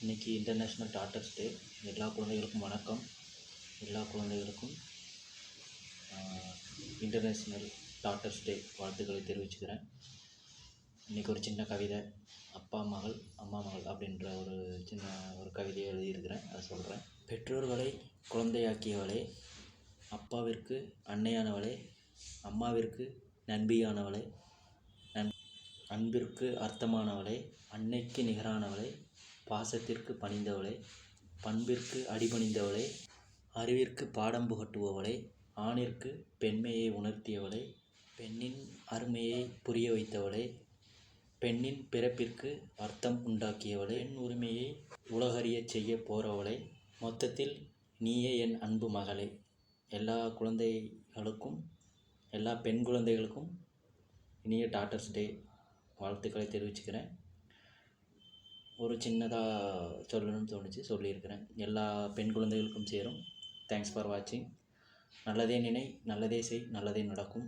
இன்றைக்கி international daughters டே. எல்லா குழந்தைகளுக்கும் வணக்கம். எல்லா குழந்தைகளுக்கும் இன்டர்நேஷ்னல் டாட்டர்ஸ் டே வாழ்த்துக்களை தெரிவிச்சுக்கிறேன். இன்றைக்கி ஒரு சின்ன கவிதை, அப்பா மகள் அம்மா மகள் அப்படின்ற ஒரு கவிதையை எழுதியிருக்கிறேன், அதை சொல்கிறேன். பெற்றோர்களை குழந்தையாக்கியவளே, அப்பாவிற்கு அன்னையானவளே, அம்மாவிற்கு நண்பியானவளே, அன்பிற்கு அர்த்தமானவளே, அன்னைக்கு நிகரானவளே, பாசத்திற்கு பணிந்தவளே, பண்பிற்கு அடிபணிந்தவளே, அறிவிற்கு பாடம் புகட்டுபவளே, ஆணிற்கு பெண்மையை உணர்த்தியவளே, பெண்ணின் அருமையை புரிய வைத்தவளே, பெண்ணின் பிறப்பிற்கு அர்த்தம் உண்டாக்கியவளே, பெண் உரிமையை உலகறியச் செய்ய போகிறவளே, மொத்தத்தில் நீயே என் அன்பு மகளே. எல்லா குழந்தைகளுக்கும், எல்லா பெண் குழந்தைகளுக்கும் இனிய டாட்டர்ஸ் டே வாழ்த்துக்களை தெரிவிச்சுக்கிறேன். ஒரு சின்னதாக சொல்லணும்னு தோணுச்சு, சொல்லியிருக்கிறேன். எல்லா பெண் குழந்தைகளுக்கும் சேரும். தேங்க்ஸ் ஃபார் வாட்சிங். நல்லதே நினை, நல்லதே செய், நல்லதே நடக்கும்.